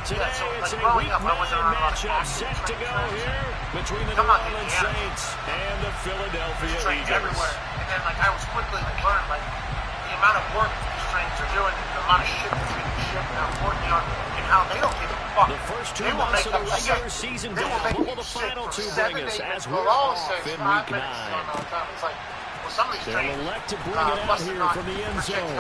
Today it's a Week 9 matchup set to go here between the New Orleans Saints and the Philadelphia Eagles. Everywhere. And then, I was quickly learned, the amount of work these trainers are doing, the amount of shit that's being shipped, how important they are, and how they don't give a fuck. The first 2 months of the regular season down. What will the final 2 bring us as we're off in Week 9? They'll elect to bring it out here from the end zone.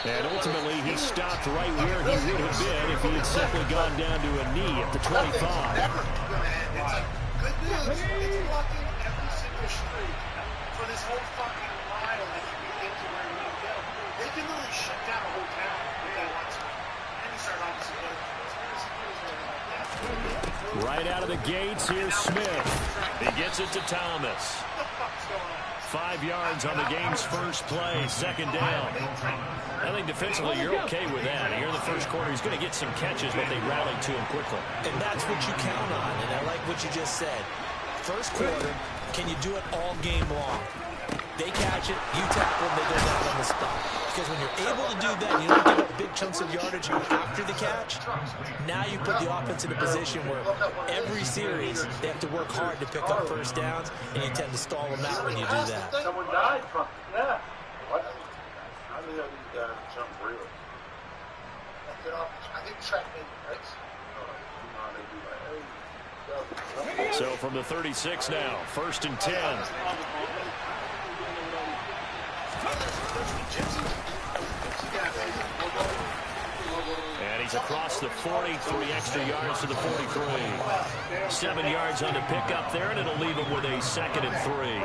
And ultimately, he stopped right where he would have been if he had simply gone down to a knee at the 25. It's good news. It's blocking every single street for this whole fucking mile that you can get to where you need to go. They can literally shut down a whole town if they want to. And you start obviously getting right out of the gates, here's Smith. He gets it to Thomas. 5 yards on the game's first play, second down. I think defensively you're okay with that. Here in the first quarter, he's going to get some catches, but they rallied to him quickly. And that's what you count on, and I like what you just said. First quarter, can you do it all game long? They catch it, you tackle them, they go down on the spot. Because when you're able to do that, you don't give up big chunks of yardage after the catch, now you put the offense in a position where every series they have to work hard to pick up first downs, and you tend to stall them out when you do that. Someone died from yeah. What? How do these guys jump real? I think track maybe, right? So from the 36 now, 1st and 10. And he's across the 40, 3 extra yards to the 43. 7 yards on the pickup there, and it'll leave him with a 2nd and 3.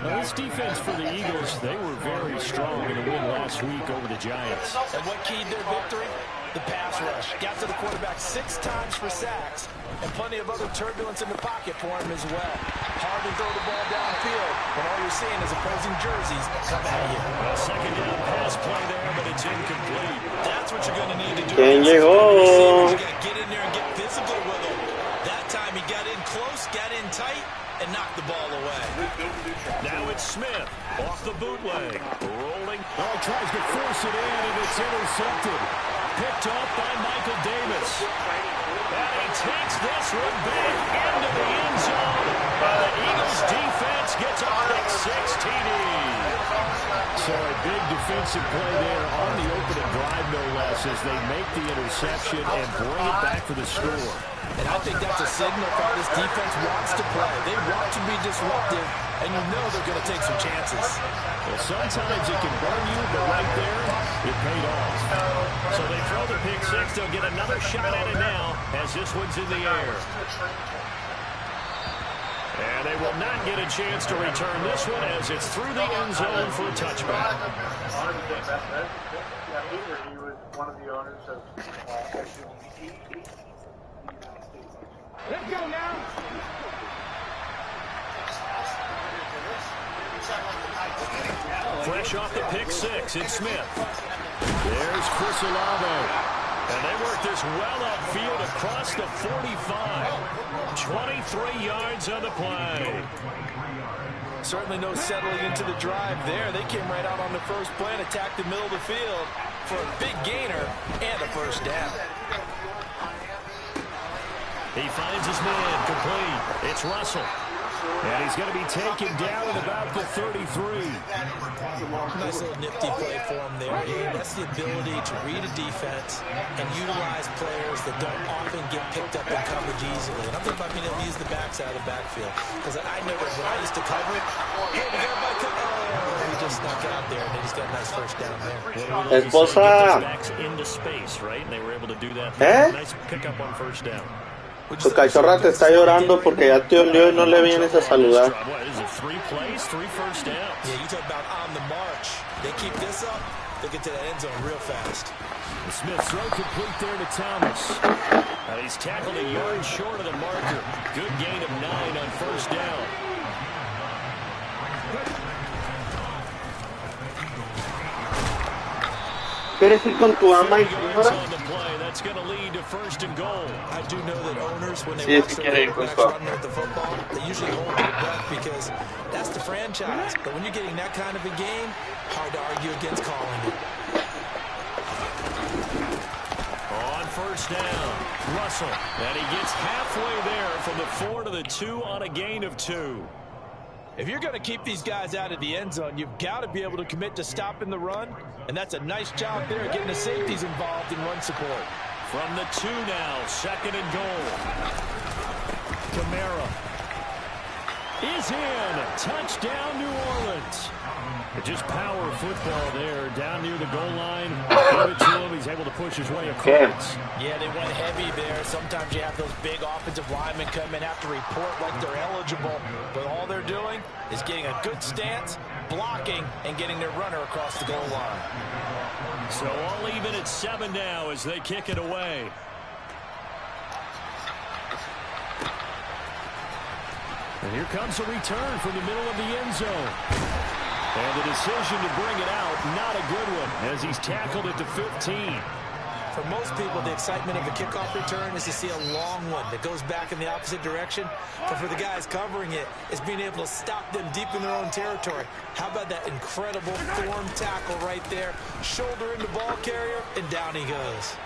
Now, this defense for the Eagles, they were very strong in the win last week over the Giants. And what keyed their victory? The pass rush. Got to the quarterback 6 times for sacks, and plenty of other turbulence in the pocket for him as well. Hard to throw the ball downfield when all you're seeing is opposing jerseys come at you. A 2nd down pass play there, but it's incomplete. That's what you're going to need to do. ¿Quién llegó? You got to get in there and get physical with him. That time he got in close, got in tight, and knocked the ball away. Now it's Smith off the bootleg. Rolling. Oh, tries to force it in, and it's intercepted. Picked off by Michael Davis. And he takes this one back into the end zone. The Eagles defense gets a pick 6 TD. So a big defensive play there on the opening drive, no less, as they make the interception and bring it back for the score. And I think that's a signal for how this defense wants to play. They want to be disruptive, and you know they're going to take some chances. Well, sometimes it can burn you, but right there, it paid off. So they throw the pick 6. They'll get another shot at it now as this one's in the air. And they will not get a chance to return this one as it's through the end zone for a touchback. He was one of the owners of Let's go now. Fresh off the pick 6, it's Smith. There's Chris Olave. And they work this well upfield across the 45. 23 yards on the play. Certainly no settling into the drive there. They came right out on the first play and attacked the middle of the field for a big gainer and a first down. He finds his man complete. It's Russell. And he's going to be taken down at about the 33. Nice little nifty play for him there. That's the ability to read a defense and utilize players that don't often get picked up in coverage easily. And I'm thinking about being able to use the backside of the backfield. Because I know that when I used to cover it, hey, we got everybody covered. He just snuck it out there, and then he's got a nice first down there. Esposa. Backs into space, right? And they were able to do that. Nice pickup on first down. Tu cachorra te está llorando porque ya te olió y no le vienes a saludar. What is it, 3 plays, 3 first downs? Yeah, you talk about on the march. They keep this up, they get to that end zone real fast. Smith throw complete there to Thomas. He's tackled a yard short of the marker. Good gain of 9 on first down. ¿Quieres ir con tu ama y señora? That's going to lead to 1st and goal. I do know that owners, when they watch their quarterbacks running with the football, they usually hold their breath because that's the franchise. But when you're getting that kind of a game, hard to argue against calling it. first down. Russell, and he gets halfway there from the 4 to the 2 on a gain of 2. If you're going to keep these guys out of the end zone, you've got to be able to commit to stopping the run, and that's a nice job there, getting the safeties involved in run support. From the 2 now, 2nd and goal. Kamara is in. Touchdown, New Orleans. Just power football there, down near the goal line. Give it to him. He's able to push his way across. Yeah, they went heavy there. Sometimes you have those big offensive linemen come in, have to report like they're eligible. But all they're doing is getting a good stance, blocking, and getting their runner across the goal line. So all even at 7 now as they kick it away. And here comes a return from the middle of the end zone. And the decision to bring it out, not a good one, as he's tackled at the 15. For most people, the excitement of a kickoff return is to see a long one that goes back in the opposite direction. But for the guys covering it, it's being able to stop them deep in their own territory. How about that incredible form tackle right there? Shoulder into ball carrier, and down he goes.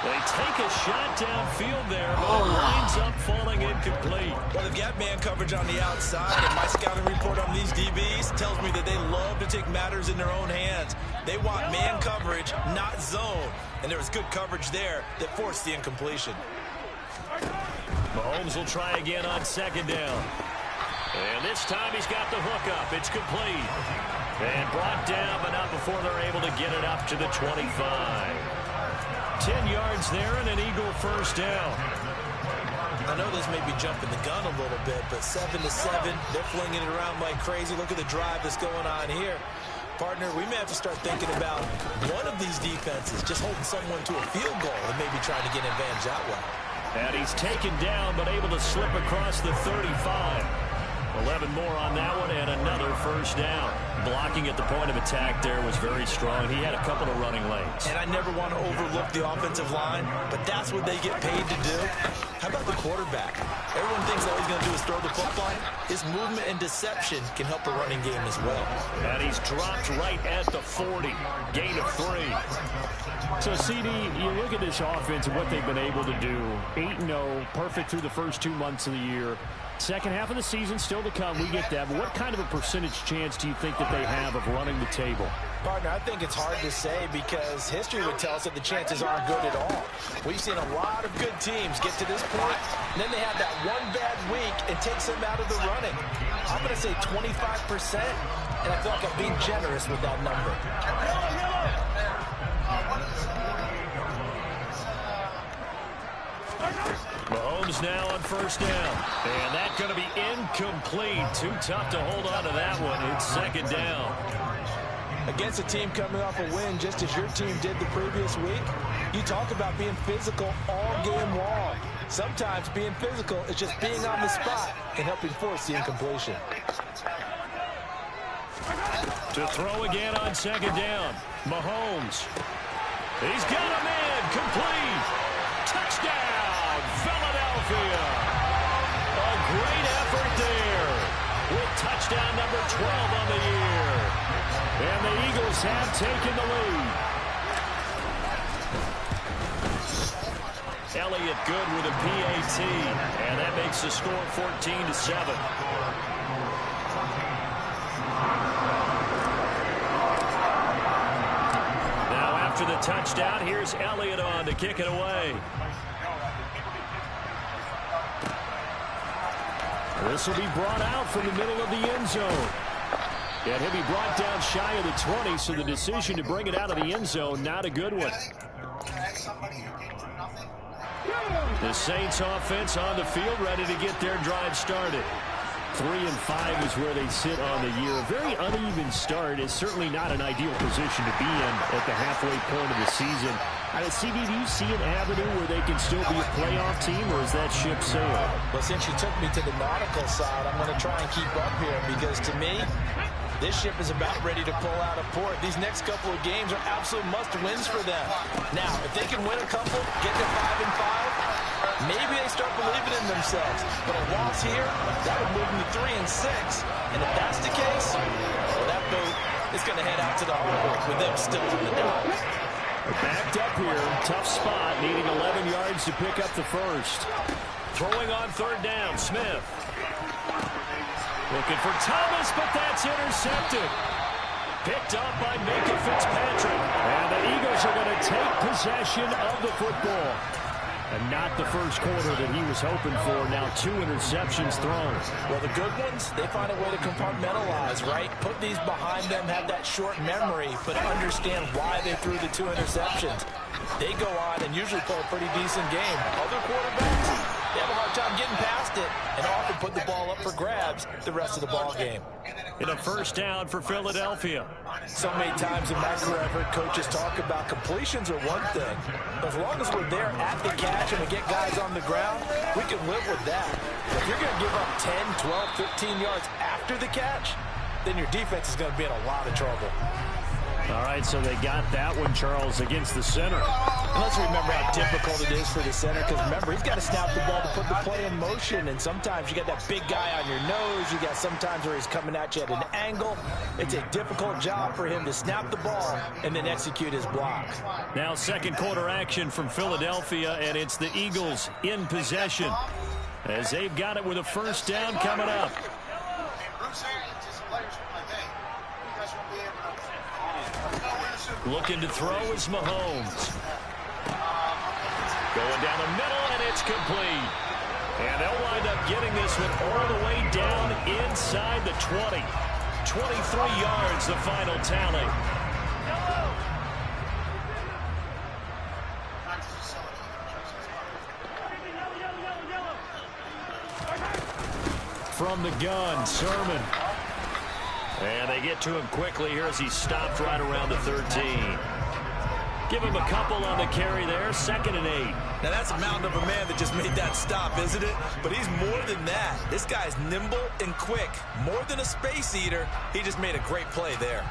They take a shot downfield there, but it winds up falling incomplete. Well, they've got man coverage on the outside, and my scouting report on these DBs tells me that they love to take matters in their own hands. They want man coverage, not zone. And there was good coverage there that forced the incompletion. Mahomes will try again on 2nd down. And this time he's got the hook up. It's complete. And brought down, but not before they're able to get it up to the 25. 10 yards there and an Eagle first down. I know this may be jumping the gun a little bit, but 7-7, they're flinging it around like crazy. Look at the drive that's going on here. Partner, we may have to start thinking about one of these defenses just holding someone to a field goal and maybe trying to get an advantage that way. And he's taken down, but able to slip across the 35. 11 more on that one, and another first down. Blocking at the point of attack there was very strong. He had a couple of running lanes. And I never want to overlook the offensive line, but that's what they get paid to do. How about the quarterback? Everyone thinks all he's going to do is throw the football. His movement and deception can help a running game as well. And he's dropped right at the 40. Gain of 3. So, CD, you look at this offense and what they've been able to do. 8-0, perfect through the first 2 months of the year. Second half of the season still to come. We get that. But what kind of a percentage chance do you think that they have of running the table? Partner, I think it's hard to say because history would tell us that the chances aren't good at all. We've seen a lot of good teams get to this point, and then they have that one bad week and takes them out of the running. I'm going to say 25%, and I feel like I'm being generous with that number. Mahomes now on first down. And that's going to be incomplete. Too tough to hold on to that one. It's 2nd down. Against a team coming off a win just as your team did the previous week, you talk about being physical all game long. Sometimes being physical is just being on the spot and helping force the incompletion. To throw again on 2nd down. Mahomes. He's got a man. Complete. Touchdown, Philadelphia. A great effort there with touchdown number 12 on the year. And the Eagles have taken the lead. Elliott good with a PAT. And that makes the score 14-7. Now after the touchdown, here's Elliott on to kick it away. This will be brought out from the middle of the end zone. And he'll be brought down shy of the 20, so the decision to bring it out of the end zone, not a good one. The Saints offense on the field, ready to get their drive started. 3-5 is where they sit on the year. A very uneven start is certainly not an ideal position to be in at the halfway point of the season. CD, do you see an avenue where they can still be a playoff team, or is that ship sailed? Well, since you took me to the nautical side, I'm going to try and keep up here because to me, this ship is about ready to pull out of port. These next couple of games are absolute must-wins for them. Now, if they can win a couple, get to 5-5, maybe they start believing in themselves. But a loss here, that would move them to 3-6. And if that's the case, well, that boat is going to head out to the harbor with them still in the dock. Back picked up here. Tough spot, needing 11 yards to pick up the first. Throwing on third down, Smith. Looking for Thomas, but that's intercepted. Picked up by Minka Fitzpatrick. And the Eagles are going to take possession of the football. And not the first quarter that he was hoping for. Now 2 interceptions thrown. Well, the good ones, they find a way to compartmentalize, right? Put these behind them, have that short memory, but understand why they threw the 2 interceptions. They go on and usually play a pretty decent game. Other quarterbacks, they have a hard time getting past it and often put the ball up for grabs the rest of the ball game. In a first down for Philadelphia. So many times in my career, I've heard coaches talk about completions are one thing. But as long as we're there at the catch and we get guys on the ground, we can live with that. If you're going to give up 10, 12, 15 yards after the catch, then your defense is going to be in a lot of trouble. All right, so they got that one, Charles, against the center. And let's remember how difficult it is for the center, because remember, he's got to snap the ball to put the play in motion, and sometimes you got that big guy on your nose. You got sometimes where he's coming at you at an angle. It's a difficult job for him to snap the ball and then execute his block. Now second quarter action from Philadelphia, and it's the Eagles in possession as they've got it with a first down coming up. Looking to throw is Mahomes. Going down the middle, and it's complete. And they'll wind up getting this one all the way down inside the 20. 23 yards, the final tally. From the gun, Sermon. And they get to him quickly here as he stopped right around the 13. Give him a couple on the carry there. 2nd and 8. Now that's a mountain of a man that just made that stop, isn't it? But he's more than that. This guy's nimble and quick. More than a space eater. He just made a great play there.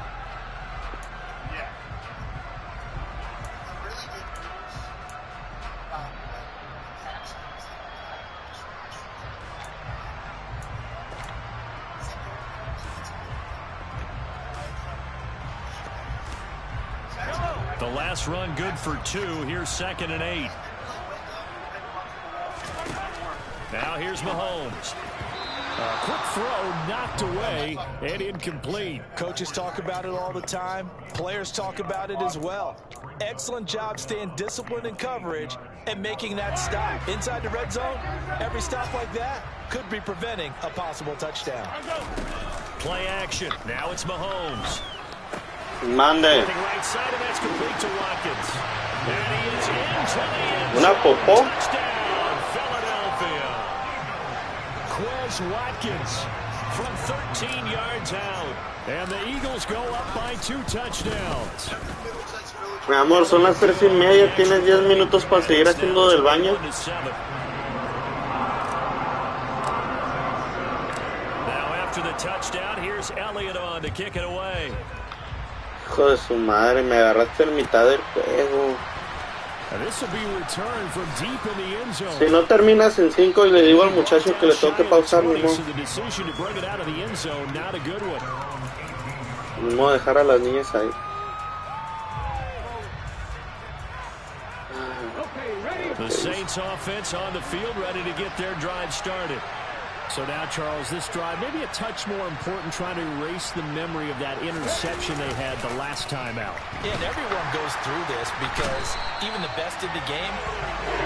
The last run good for 2. Here's 2nd and 8. Now here's Mahomes. A quick throw knocked away and incomplete. Coaches talk about it all the time. Players talk about it as well. Excellent job staying disciplined in coverage and making that stop. Inside the red zone, every stop like that could be preventing a possible touchdown. Play action. Now it's Mahomes. Mande. Right side, and that's complete to Watkins. And he is into the end Una zone. popó. Touchdown, Philadelphia. Quez Watkins from 13 yards out. And the Eagles go up by 2 touchdowns. Mi amor, son las 3:30. Tienes 10 minutos para seguir haciendo del baño. Now after the touchdown, here's Elliott on to kick it away. Hijo de su madre, me agarraste en mitad del juego. Si no terminas en 5 y le digo al muchacho que le tengo que pausar, ni modo. Ni modo dejar a las niñas ahí. The Saints offense on the field, ready to get their drive started. So now, Charles, this drive maybe a touch more important, trying to erase the memory of that interception they had the last time out. Yeah, and everyone goes through this because even the best in the game,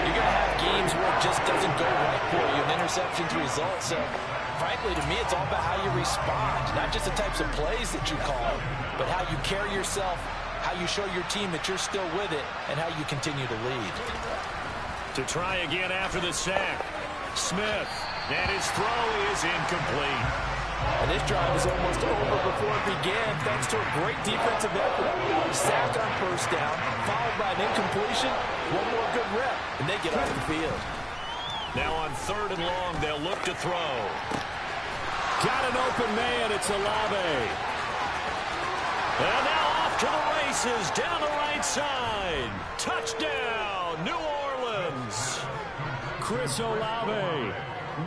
you're going to have games where it just doesn't go right for you, and interceptions result. So, frankly, to me, it's all about how you respond, not just the types of plays that you call, but how you carry yourself, how you show your team that you're still with it, and how you continue to lead. To try again after the sack, Smith. And his throw is incomplete. And this drive is almost over before it began, thanks to a great defensive effort. Sack on first down, followed by an incompletion. One more good rep, and they get off the field. Now on 3rd and long, they'll look to throw. Got an open man, it's Olave. And now off to the races, down the right side. Touchdown, New Orleans. Chris Olave.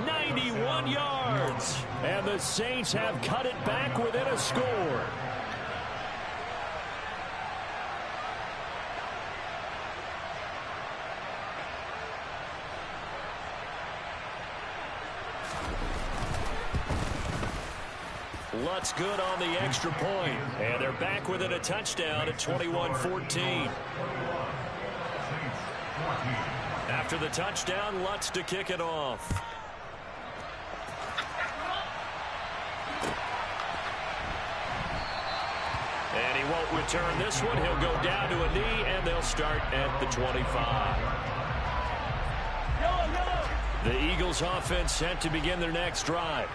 91 yards, and the Saints have cut it back within a score. Lutz good on the extra point. And they're back within a touchdown at 21-14. After the touchdown, Lutz to kick it off. And he won't return this one. He'll go down to a knee, and they'll start at the 25. The Eagles offense set to begin their next drive.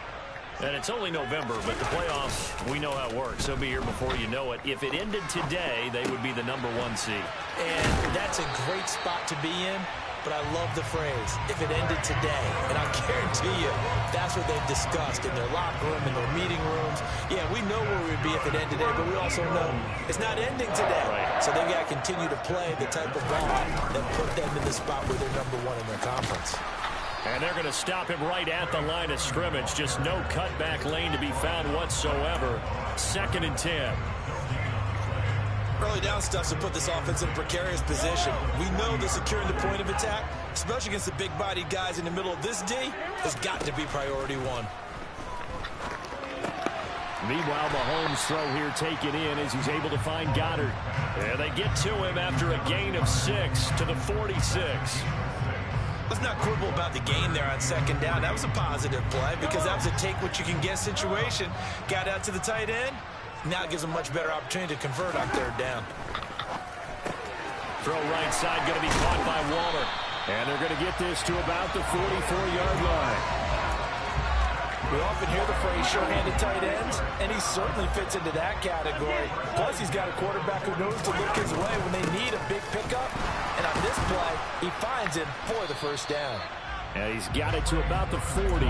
And it's only November, but the playoffs, we know how it works. They'll be here before you know it. If it ended today, they would be the #1 seed. And that's a great spot to be in, but I love the phrase, if it ended today. And I'll guarantee you, that's what they've discussed in their locker room, in their meeting rooms. Yeah, we know where we'd be if it ended today, but we also know it's not ending today. Right. So they've got to continue to play the type of ball that put them in the spot where they're #1 in their conference. And they're going to stop him right at the line of scrimmage. Just no cutback lane to be found whatsoever. 2nd and 10. Early down stuff to put this offense in a precarious position. We know that securing the point of attack, especially against the big-bodied guys in the middle of this D, has got to be priority one. Meanwhile, Mahomes' throw here taken in as he's able to find Goddard. And they get to him after a gain of 6 to the 46. Let's not quibble about the gain there on 2nd down. That was a positive play because that was a take-what-you-can-get situation. Got out to the tight end. Now it gives them a much better opportunity to convert on 3rd down. Throw right side going to be caught by Waller. And they're going to get this to about the 44-yard line. We often hear the phrase sure-handed tight ends, and he certainly fits into that category. Plus, he's got a quarterback who knows to look his way when they need a big pickup. And on this play, he finds him for the 1st down. And he's got it to about the 40.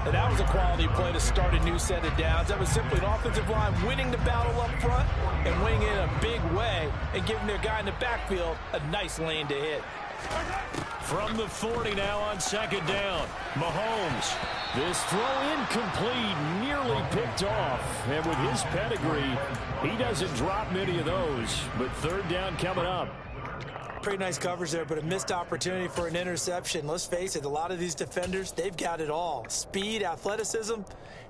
And that was a quality play to start a new set of downs. That was simply an offensive line winning the battle up front and winning it in a big way and giving their guy in the backfield a nice lane to hit. From the 40 now on 2nd down. Mahomes. This throw incomplete, nearly picked off. And with his pedigree, he doesn't drop many of those. But 3rd down coming up. Pretty nice coverage there, but a missed opportunity for an interception. Let's face it, a lot of these defenders, they've got it all. Speed, athleticism,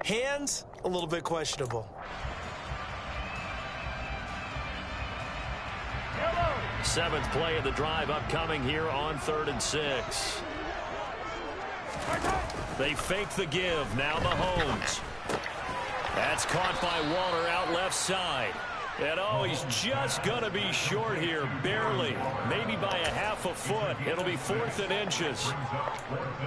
hands, a little bit questionable. 7th play of the drive upcoming here on 3rd and 6. They fake the give. Now Mahomes. That's caught by Waller out left side. And oh, he's just going to be short here, barely. Maybe by a half a foot. It'll be 4th and inches.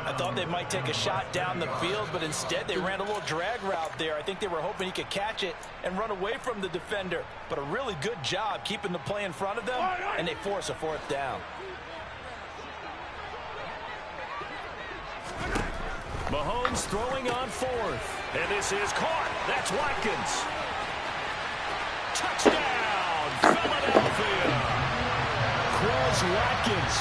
I thought they might take a shot down the field, but instead they ran a little drag route there. I think they were hoping he could catch it and run away from the defender. But a really good job keeping the play in front of them, and they force a 4th down. Mahomes throwing on 4th. And this is caught. That's Watkins. Touchdown, Philadelphia. Chris Watkins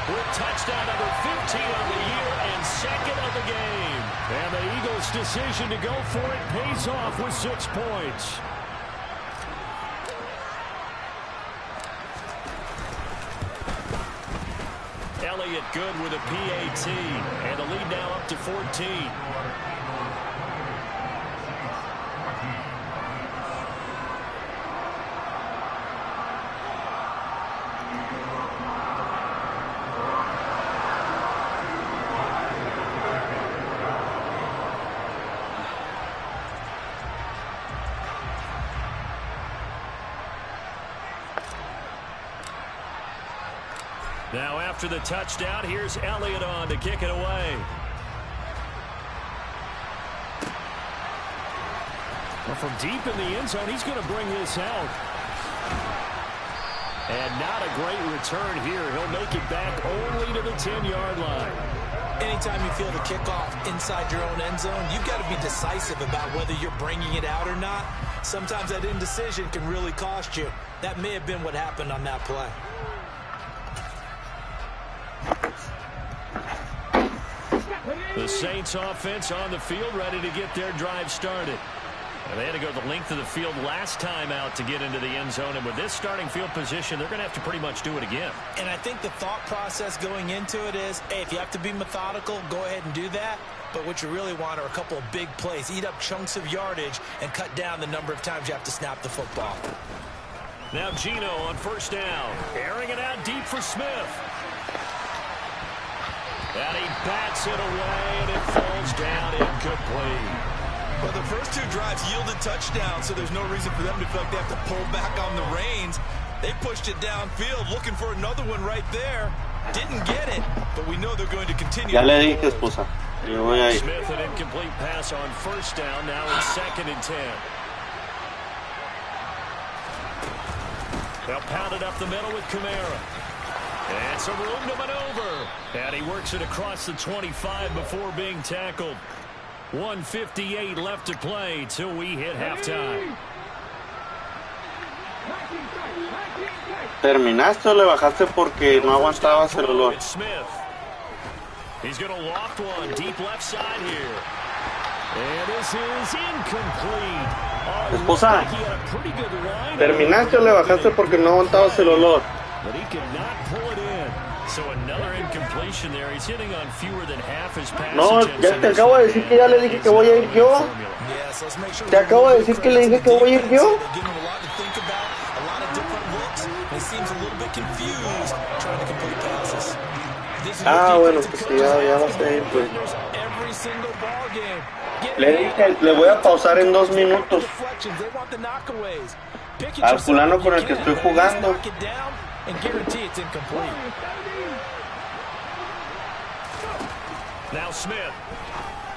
with touchdown number 15 of the year and 2nd of the game. And the Eagles' decision to go for it pays off with 6 points. Elliott good with a PAT. And the lead now up to 14. Now after the touchdown, here's Elliott on to kick it away. Well, from deep in the end zone, he's going to bring this out. And not a great return here. He'll make it back only to the 10-yard line. Anytime you feel the kickoff inside your own end zone, you've got to be decisive about whether you're bringing it out or not. Sometimes that indecision can really cost you. That may have been what happened on that play. The Saints offense on the field, ready to get their drive started. And they had to go the length of the field last time out to get into the end zone. And with this starting field position, they're going to have to pretty much do it again. And I think the thought process going into it is, hey, if you have to be methodical, go ahead and do that. But what you really want are a couple of big plays. Eat up chunks of yardage and cut down the number of times you have to snap the football. Now Gino on first down. Airing it out deep for Smith. And he bats it away, and it falls down incomplete. Well, the first two drives yielded touchdowns, so there's no reason for them to feel like they have to pull back on the reins. They pushed it downfield, looking for another one right there. Didn't get it, but we know they're going to continue. Ya le dije, esposa. Yo voy ahí. Smith, an incomplete pass on first down. Now it's 2nd and 10. They'll pound it up the middle with Kamara. And some room to maneuver. And he works it across the 25 before being tackled. 1:58 left to play till we hit halftime. ¿Terminaste o le bajaste porque no aguantabas el olor? Smith. He's going to loft one deep left side here. And this is incomplete. Esposa, ¿terminaste o le bajaste porque no aguantabas el olor? But he cannot pull it in. So another incompletion there. He's hitting on fewer than half his passes. No, ya te acabo de decir que ya le dije que voy a ir yo. Te acabo de decir que le dije que voy a ir yo. Ah, bueno, pues ya vas a ir, pues. Le dije, le voy a pausar en 2 minutos. Al fulano con el que estoy jugando.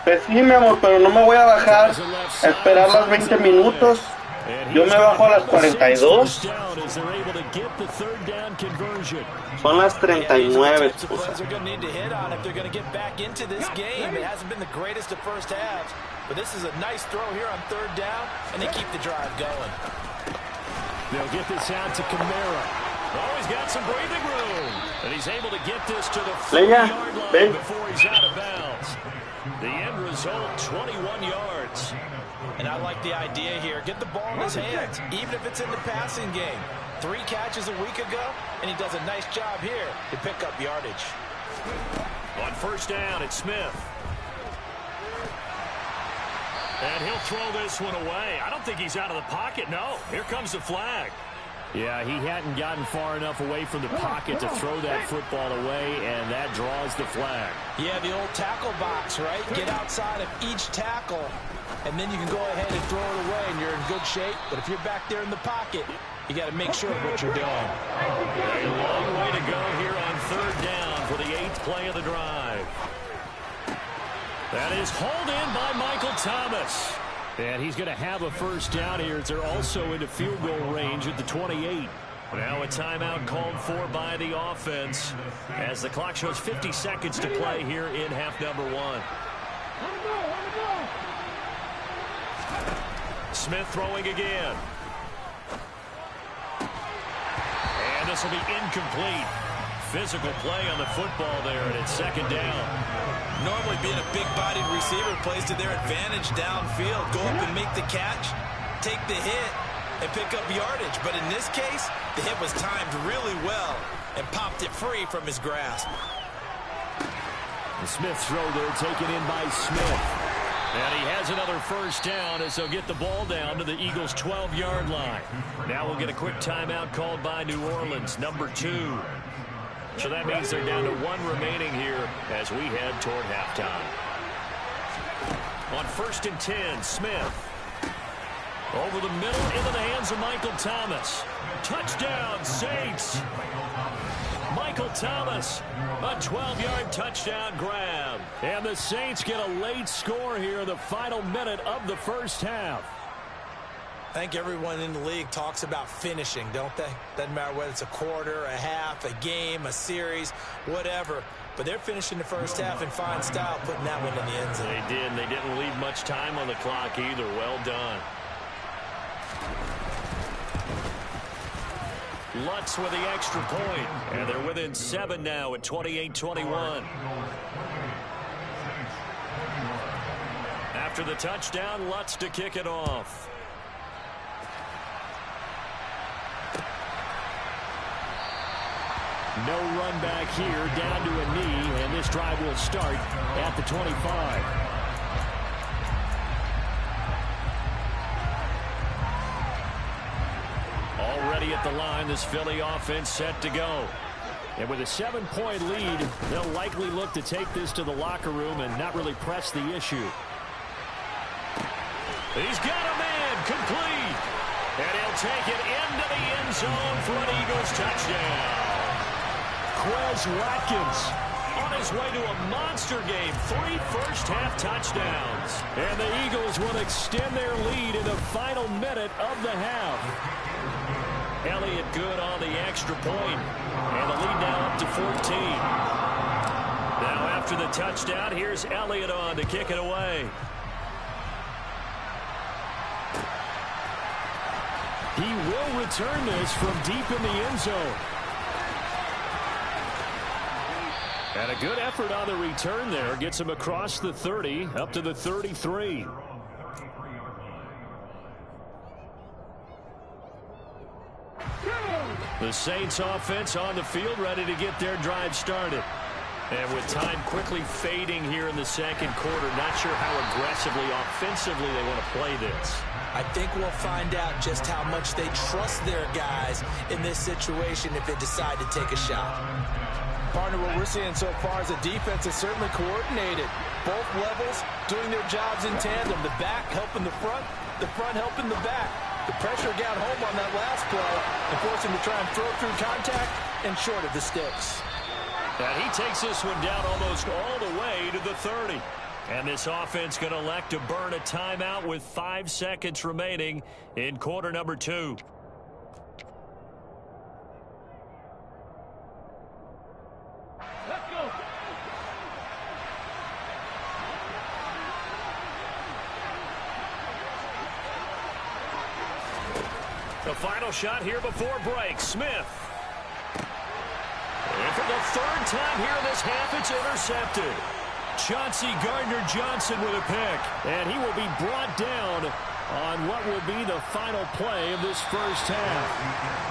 Pues sí, mi amor, pero no me voy a bajar a esperar las 20 minutos. Yo me bajo a las 42. Son las 39, esposa. They'll get this out to Kamara. Oh, he's got some breathing room. And he's able to get this to the 40-yard line before he's out of bounds. The end result, 21 yards. And I like the idea here. Get the ball in his hands, even if it's in the passing game. 3 catches a week ago, and he does a nice job here to pick up yardage. On first down, it's Smith. And he'll throw this one away. I don't think he's out of the pocket, no. Here comes the flag. Yeah, he hadn't gotten far enough away from the pocket to throw that football away, and that draws the flag. Yeah, the old tackle box, right? Get outside of each tackle, and then you can go ahead and throw it away, and you're in good shape. But if you're back there in the pocket, you got to make sure of what you're doing. A long way to go here on third down for the 8th play of the drive. That is hauled in by Michael Thomas. And he's going to have a first down here as they're also into field goal range at the 28. Now a timeout called for by the offense as the clock shows 50 seconds to play here in half number 1. Smith throwing again. And this will be incomplete. Physical play on the football there, and it's 2nd down. Normally being a big-bodied receiver plays to their advantage downfield. Go up and make the catch, take the hit, and pick up yardage. But in this case, the hit was timed really well and popped it free from his grasp. The Smith throw there taken in by Smith. And he has another first down as they'll get the ball down to the Eagles' 12-yard line. Now we'll get a quick timeout called by New Orleans, number 2. So that means they're down to 1 remaining here as we head toward halftime. On 1st and 10, Smith. Over the middle into the hands of Michael Thomas. Touchdown, Saints. Michael Thomas, a 12-yard touchdown grab. And the Saints get a late score here in the final minute of the first half. I think everyone in the league talks about finishing, don't they? Doesn't matter whether it's a quarter, a half, a game, a series, whatever. But they're finishing the first half in fine style, putting that one in the end zone. They did, and they didn't leave much time on the clock either. Well done. Lutz with the extra point, and they're within 7 now at 28-21. After the touchdown, Lutz to kick it off. No run back here, down to a knee, and this drive will start at the 25. Already at the line, this Philly offense set to go. And with a 7-point lead, they'll likely look to take this to the locker room and not really press the issue. He's got a man complete. And he'll take it into the end zone for an Eagles touchdown. Quez Watkins on his way to a monster game. 3 first-half touchdowns. And the Eagles will extend their lead in the final minute of the half. Elliott good on the extra point. And the lead now up to 14. Now after the touchdown, here's Elliott on to kick it away. He will return this from deep in the end zone. And a good effort on the return there. Gets him across the 30, up to the 33. The Saints offense on the field, ready to get their drive started. And with time quickly fading here in the second quarter, not sure how aggressively, offensively they want to play this. I think we'll find out just how much they trust their guys in this situation if they decide to take a shot. Partner, what we're seeing so far is the defense is certainly coordinated. Both levels doing their jobs in tandem. The back helping the front helping the back. The pressure got home on that last play and forced him to try and throw through contact and short of the sticks. And he takes this one down almost all the way to the 30. And this offense going to elect to burn a timeout with 5 seconds remaining in quarter number 2. Let's go. The final shot here before break. Smith. And for the 3rd time here in this half, it's intercepted. Chauncey Gardner-Johnson with a pick. And he will be brought down on what will be the final play of this first half.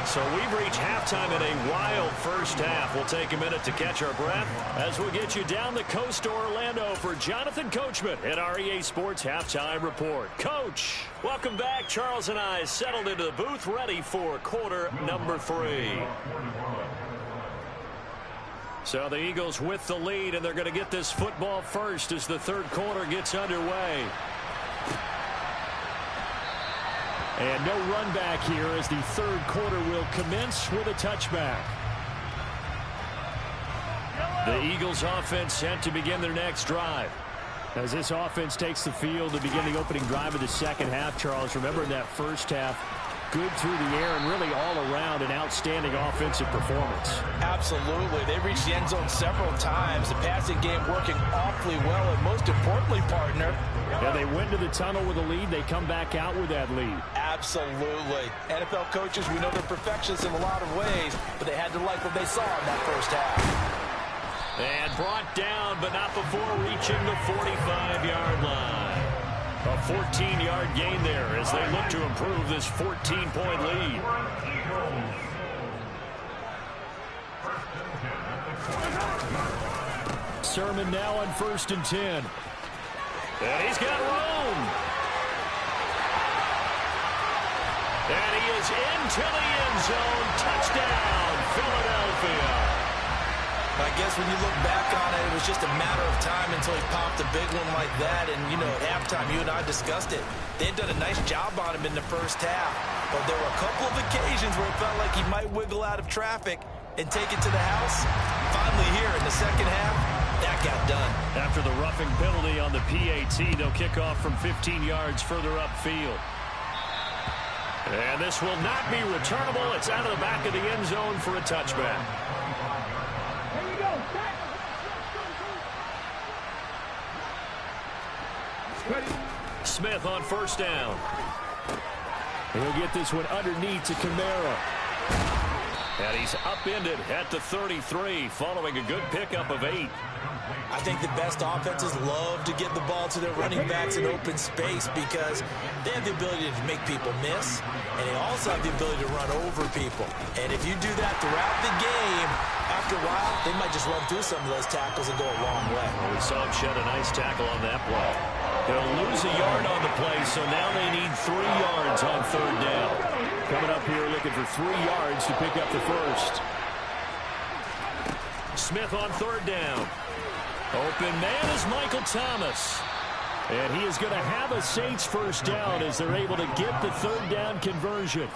So we've reached halftime in a wild first half. We'll take a minute to catch our breath as we get you down the coast to Orlando for Jonathan Coachman at our EA Sports Halftime Report. Coach, welcome back. Charles and I settled into the booth ready for quarter number 3. So the Eagles with the lead, and they're going to get this football first as the third quarter gets underway. And no run back here as the third quarter will commence with a touchback. The Eagles offense set to begin their next drive. As this offense takes the field to begin the opening drive of the second half, Charles, remember in that first half, good through the air and really all around an outstanding offensive performance. Absolutely. They reached the end zone several times. The passing game working awfully well, and most importantly, partner, yeah, they went to the tunnel with a lead. They come back out with that lead. Absolutely. NFL coaches, we know they're perfectionists in a lot of ways, but they had to like what they saw in that first half. And brought down, but not before reaching the 45-yard line. A 14-yard gain there as they look to improve this 14-point lead. Sermon now on 1st and 10. And he's got room. And he is into the end zone. Touchdown, Philadelphia. I guess when you look back on it, it was just a matter of time until he popped a big one like that. And, you know, at halftime, you and I discussed it. They had done a nice job on him in the first half. But there were a couple of occasions where it felt like he might wiggle out of traffic and take it to the house. Finally here in the second half, that got done. After the roughing penalty on the PAT, they'll kick off from 15 yards further upfield. And this will not be returnable. It's out of the back of the end zone for a touchback. Smith on 1st down. He'll get this one underneath to Kamara. And he's upended at the 33 following a good pickup of 8. I think the best offenses love to get the ball to their running backs in open space because they have the ability to make people miss, and they also have the ability to run over people. And if you do that throughout the game, after a while, they might just run through some of those tackles and go a long way. Well, we saw him shed a nice tackle on that play. They'll lose a yard on the play, so now they need 3 yards on 3rd down. Coming up here looking for 3 yards to pick up the first. Smith on 3rd down. Open man is Michael Thomas. And he is going to have a Saints first down as they're able to get the 3rd down conversion.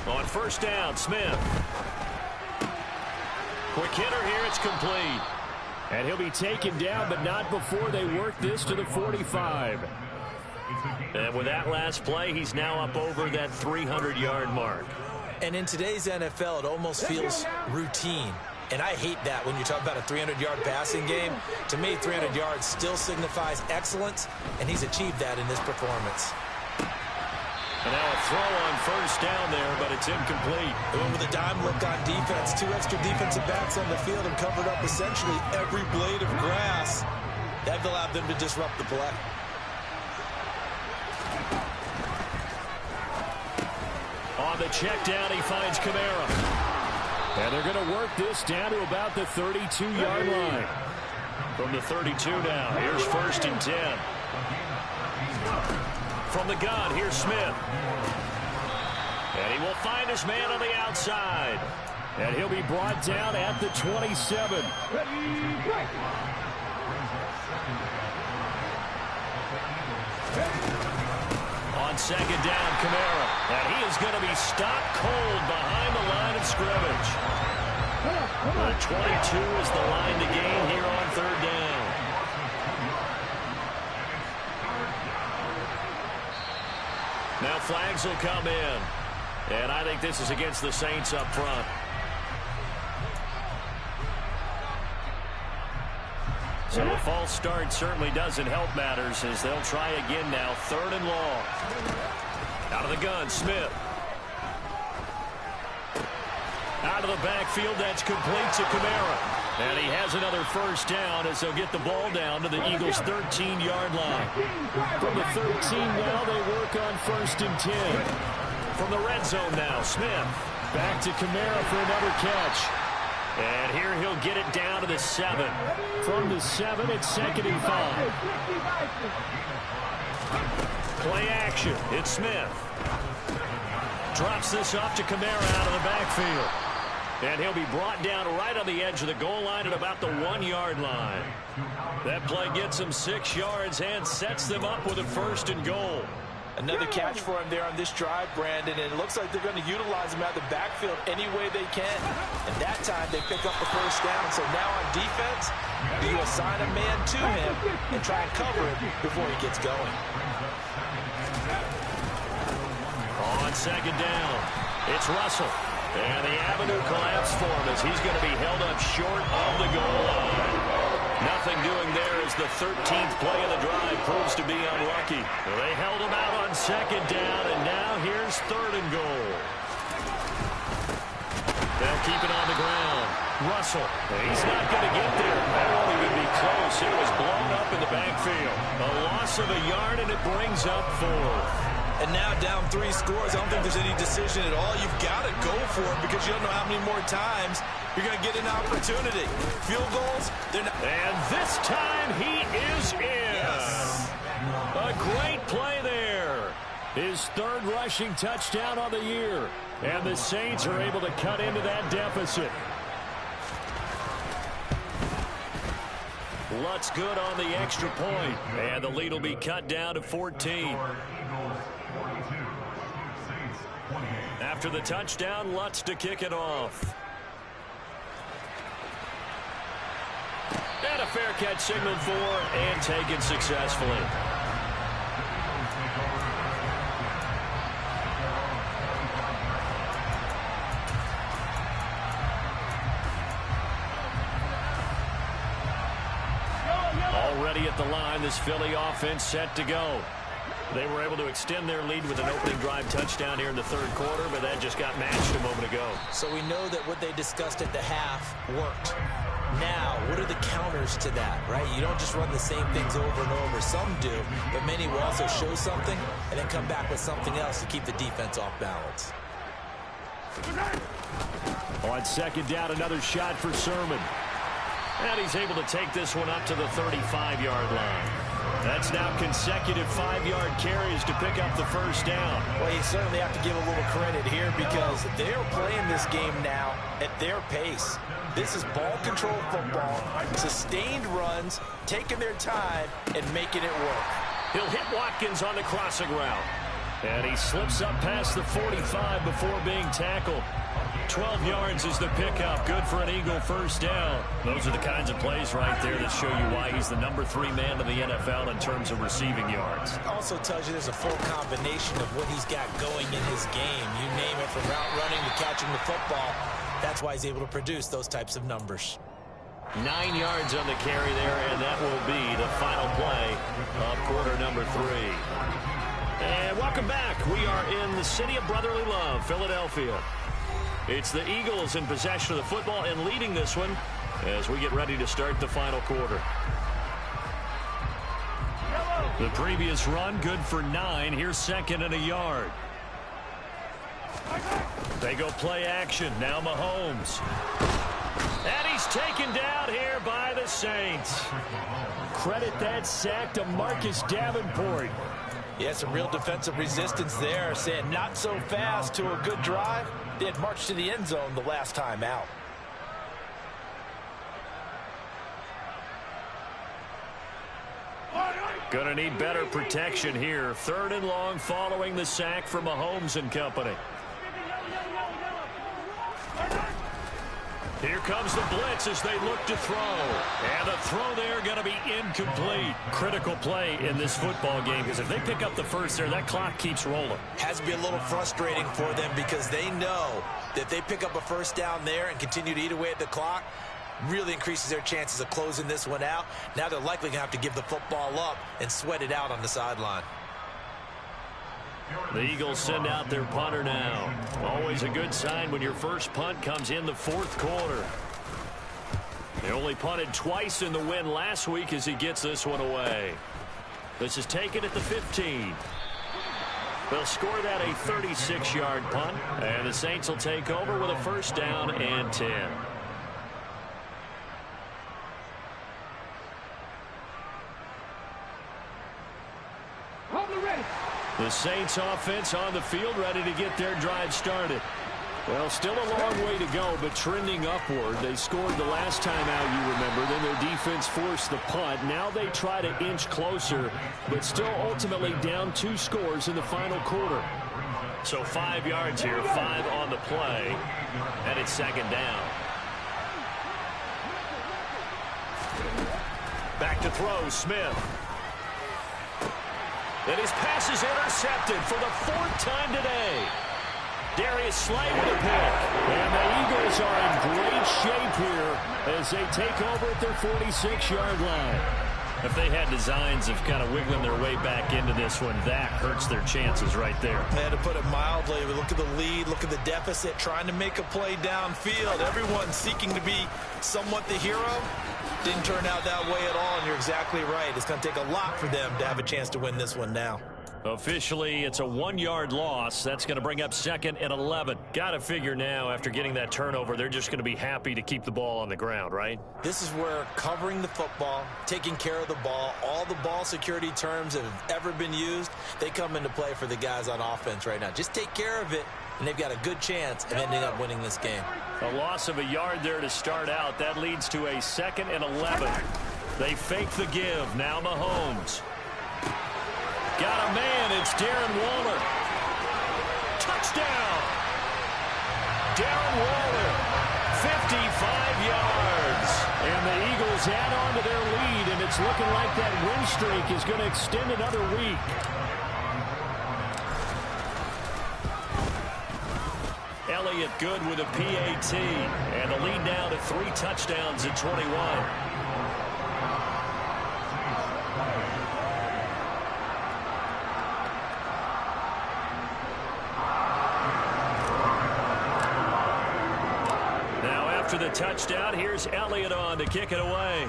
On 1st down, Smith. Quick hitter here, it's complete. And he'll be taken down, but not before they work this to the 45. And with that last play, he's now up over that 300-yard mark. And in today's NFL, it almost feels routine. And I hate that when you talk about a 300-yard passing game. To me, 300 yards still signifies excellence, and he's achieved that in this performance. And now a throw on 1st down there, but it's incomplete. With a dime look on defense, 2 extra defensive backs on the field and covered up essentially every blade of grass. That allowed them to disrupt the play. On the check down, he finds Kamara. And they're going to work this down to about the 32-yard line. From the 32 now, here's 1st and 10. From the gun, here's Smith. And he will find his man on the outside. And he'll be brought down at the 27. On 2nd down, Kamara. And he is going to be stopped cold behind the line of scrimmage. The 22 is the line to gain here on 3rd down. Now flags will come in. And I think this is against the Saints up front. So a false start certainly doesn't help matters as they'll try again now. 3rd and long. Out of the gun, Smith. Out of the backfield, that's complete to Kamara. And he has another 1st down as they'll get the ball down to the Eagles' 13-yard line. From the 13 now, they work on 1st and 10. From the red zone now, Smith. Back to Kamara for another catch. And here he'll get it down to the 7. From the 7, it's 2nd and 5. Play action. It's Smith. Drops this off to Kamara out of the backfield. And he'll be brought down right on the edge of the goal line at about the 1-yard line. That play gets him 6 yards and sets them up with a 1st and goal. Another catch for him there on this drive, Brandon, and it looks like they're going to utilize him out of the backfield any way they can. And that time they pick up the 1st down. So now on defense, do you assign a man to him and try and cover it before he gets going? On 2nd down, it's Russell. And the avenue collapsed for him as he's going to be held up short of the goal line. Nothing doing there as the 13th play of the drive proves to be unlucky. They held him out on 2nd down, and now here's 3rd and goal. They'll keep it on the ground. Russell, he's not going to get there. That won't even be close. It was blown up in the backfield. A loss of a yard, and it brings up 4th. And now down 3 scores. I don't think there's any decision at all. You've got to go for it because you don't know how many more times you're going to get an opportunity. Field goals, they're not. And this time he is in. Yes. A great play there. His 3rd rushing touchdown on the year. And the Saints are able to cut into that deficit. Lutz good on the extra point. And the lead will be cut down to 14. After the touchdown, Lutz to kick it off. And a fair catch signaled for and taken successfully. Already at the line, this Philly offense set to go. They were able to extend their lead with an opening drive touchdown here in the third quarter, but that just got matched a moment ago. So we know that what they discussed at the half worked. Now, what are the counters to that, right? You don't just run the same things over and over. Some do, but many will also show something and then come back with something else to keep the defense off balance. On second down, another shot for Sermon. And he's able to take this one up to the 35-yard line. That's now consecutive 5-yard carries to pick up the first down. Well, you certainly have to give a little credit here because they're playing this game now at their pace. This is ball control football, sustained runs, taking their time, and making it work. He'll hit Watkins on the crossing route. And he slips up past the 45 before being tackled. 12 yards is the pickup. Good for an Eagle first down. Those are the kinds of plays right there that show you why he's the number 3 man in the NFL in terms of receiving yards. Also tells you there's a full combination of what he's got going in his game. You name it, from route running to catching the football. That's why he's able to produce those types of numbers. 9 yards on the carry there, and that will be the final play of quarter number 3. And welcome back. We are in the city of brotherly love, Philadelphia. It's the Eagles in possession of the football and leading this one as we get ready to start the final quarter. The previous run, good for 9. Here's second and a yard. They go play action. Now Mahomes. And he's taken down here by the Saints. Credit that sack to Marcus Davenport. Yeah, some real defensive resistance there, saying not so fast to a good drive. They had marched to the end zone the last time out. Gonna need better protection here. Third and long following the sack from Mahomes and company. Here comes the blitz as they look to throw. And the throw there going to be incomplete. Critical play in this football game because if they pick up the first there, that clock keeps rolling. Has to be a little frustrating for them because they know that if they pick up a first down there and continue to eat away at the clock, really increases their chances of closing this one out. Now they're likely going to have to give the football up and sweat it out on the sideline. The Eagles send out their punter now. Always a good sign when your first punt comes in the fourth quarter. They only punted twice in the win last week as he gets this one away. This is taken at the 15. They'll score that a 36-yard punt, and the Saints will take over with a first down and 10. The Saints offense on the field, ready to get their drive started. Well, still a long way to go, but trending upward. They scored the last time out, you remember. Then their defense forced the punt. Now they try to inch closer, but still ultimately down 2 scores in the final quarter. So 5 yards here, 5 on the play, and it's second down. Back to throw, Smith. And his pass is intercepted for the 4th time today. Darius Slay with a pick. And the Eagles are in great shape here as they take over at their 46-yard line. If they had designs of kind of wiggling their way back into this one, that hurts their chances right there. They had to put it mildly. We look at the lead, look at the deficit, trying to make a play downfield. Everyone seeking to be somewhat the hero. Didn't turn out that way at all, and you're exactly right. It's going to take a lot for them to have a chance to win this one now. Officially, it's a 1-yard loss. That's going to bring up second and 11. Got to figure now, after getting that turnover, they're just going to be happy to keep the ball on the ground, right? This is where covering the football, taking care of the ball, all the ball security terms that have ever been used, they come into play for the guys on offense right now. Just take care of it, and they've got a good chance of ending up winning this game. A loss of a yard there to start out. That leads to a second and 11. They fake the give. Now Mahomes. Got a man. It's Darren Waller. Touchdown. Darren Waller. 55 yards. And the Eagles add on to their lead, and it's looking like that win streak is going to extend another week. Elliott good with a PAT, and the lead now to 3 touchdowns at 21. After the touchdown, here's Elliott on to kick it away.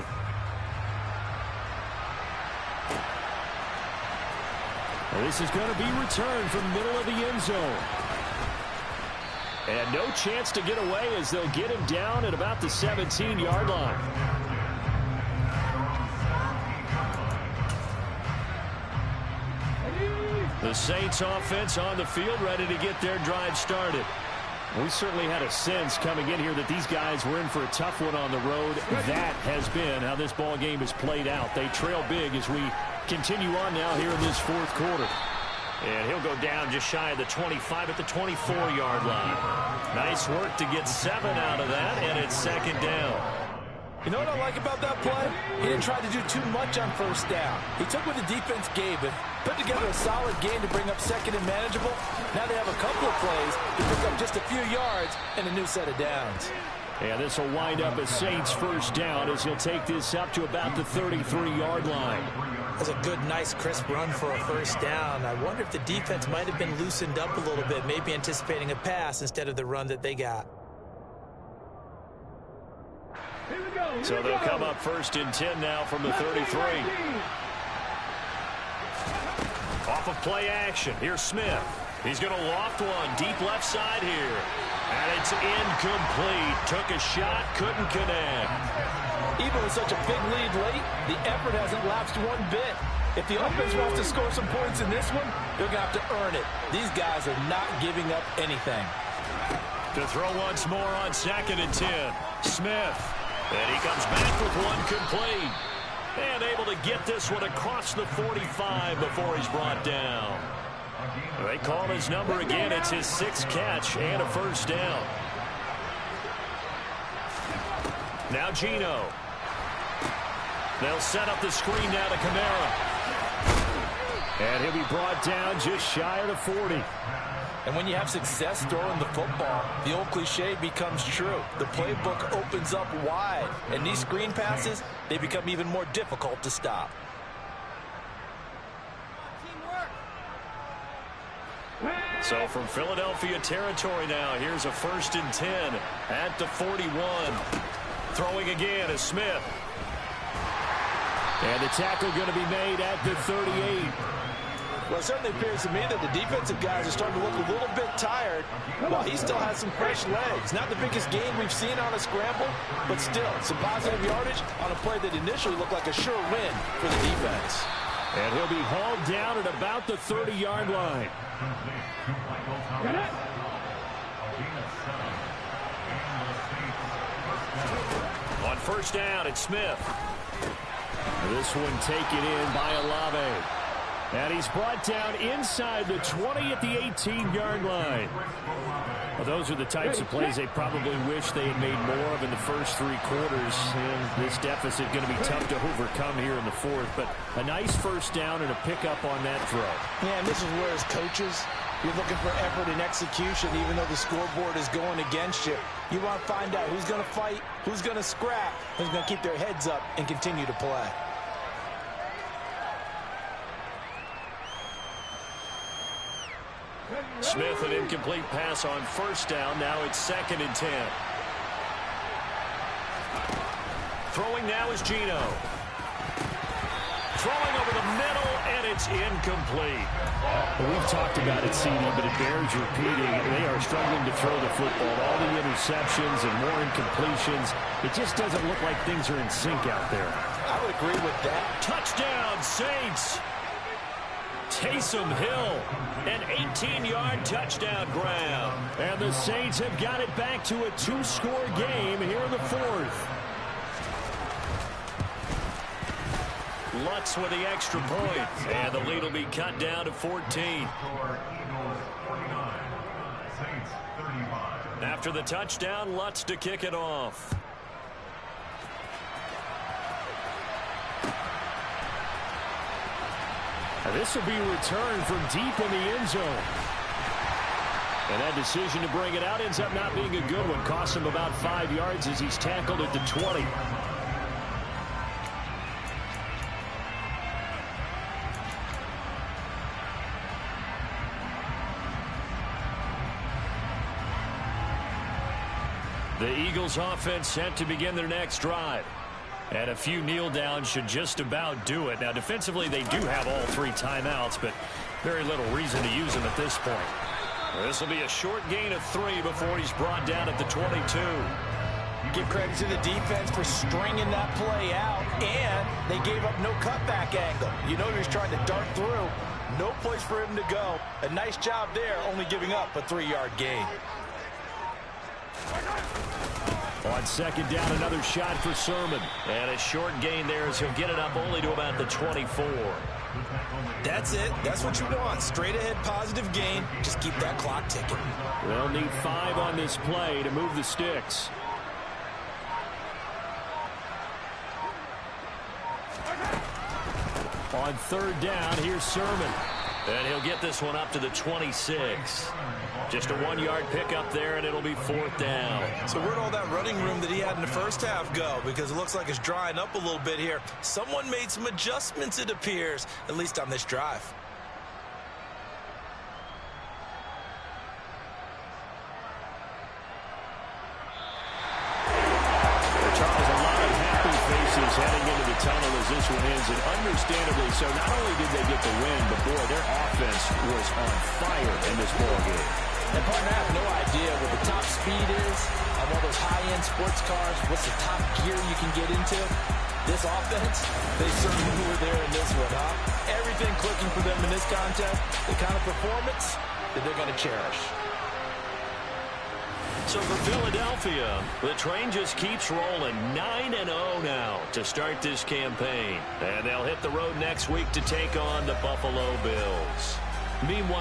This is going to be returned from the middle of the end zone. And no chance to get away as they'll get him down at about the 17-yard line. The Saints offense on the field, ready to get their drive started. We certainly had a sense coming in here that these guys were in for a tough one on the road. That has been how this ball game has played out. They trail big as we continue on now here in this fourth quarter. And he'll go down just shy of the 25 at the 24-yard line. Nice work to get 7 out of that, and it's second down. You know what I like about that play? He didn't try to do too much on first down. He took what the defense gave him, put together a solid game to bring up second and manageable. Now they have a couple of plays to pick up just a few yards and a new set of downs. And this will wind up a Saints first down as he'll take this up to about the 33-yard line. That's a good, nice, crisp run for a first down. I wonder if the defense might have been loosened up a little bit, maybe anticipating a pass instead of the run that they got. So they'll come up first and 10 now from the 33. Off of play action. Here's Smith. He's going to loft one deep left side here. And it's incomplete. Took a shot, couldn't connect. Even with such a big lead late, the effort hasn't lapsed one bit. If the offense wants to score some points in this one, they're going to have to earn it. These guys are not giving up anything. To throw once more on second and 10. Smith. And he comes back with one complete. And able to get this one across the 45 before he's brought down. They call his number again. It's his 6th catch and a first down. Now Geno. They'll set up the screen now to Kamara. And he'll be brought down just shy of the 40. And when you have success throwing the football, the old cliche becomes true. The playbook opens up wide. And these screen passes, they become even more difficult to stop. So from Philadelphia territory now, here's a first and 10 at the 41. Throwing again is Smith. And the tackle going to be made at the 38. Well, it certainly appears to me that the defensive guys are starting to look a little bit tired while he still has some fresh legs. Not the biggest gain we've seen on a scramble, but still some positive yardage on a play that initially looked like a sure win for the defense. And he'll be hauled down at about the 30-yard line. On first down, it's Smith. This one taken in by Olave. And he's brought down inside the 20 at the 18-yard line. Well, those are the types of plays they probably wish they had made more of in the first 3 quarters. And this deficit going to be tough to overcome here in the fourth. But a nice first down and a pickup on that throw. Yeah, and this is where as coaches, you're looking for effort and execution, even though the scoreboard is going against you. You want to find out who's going to fight, who's going to scrap, who's going to keep their heads up and continue to play. Smith, an incomplete pass on first down. Now it's second and 10. Throwing now is Geno. Throwing over the middle, and it's incomplete. Well, we've talked about it, CD, but it bears repeating. They are struggling to throw the football. All the interceptions and more incompletions. It just doesn't look like things are in sync out there. I would agree with that. Touchdown, Saints. Taysom Hill, an 18-yard touchdown grab. And the Saints have got it back to a 2-score game here in the fourth. Lutz with the extra point. And the lead will be cut down to 14. After the touchdown, Lutz to kick it off. And this will be returned from deep in the end zone. And that decision to bring it out ends up not being a good one. Costs him about 5 yards as he's tackled at the 20. The Eagles offense set to begin their next drive. And a few kneel downs should just about do it. Now, defensively, they do have all 3 timeouts, but very little reason to use them at this point. This will be a short gain of 3 before he's brought down at the 22. Give credit to the defense for stringing that play out, and they gave up no cutback angle. You know he was trying to dart through. No place for him to go. A nice job there, only giving up a 3-yard gain. On second down, another shot for Sermon. And a short gain there as he'll get it up only to about the 24. That's it. That's what you want. Straight ahead positive gain. Just keep that clock ticking. They'll need 5 on this play to move the sticks. On third down, here's Sermon. And he'll get this one up to the 26. Just a 1-yard pickup there, and it'll be 4th down. So where'd all that running room that he had in the first half go? Because it looks like it's drying up a little bit here. Someone made some adjustments, it appears, at least on this drive. Charles, a lot of happy faces heading into the tunnel as this one ends, and understandably so. Not only did they get the win, but boy, their offense was on fire in this ball game. And partner, I have no idea what the top speed is of all those high-end sports cars. What's the top gear you can get into? This offense, they certainly were there in this one, huh? Everything clicking for them in this contest, the kind of performance that they're going to cherish. So for Philadelphia, the train just keeps rolling. 9-0 now to start this campaign. And they'll hit the road next week to take on the Buffalo Bills. Meanwhile,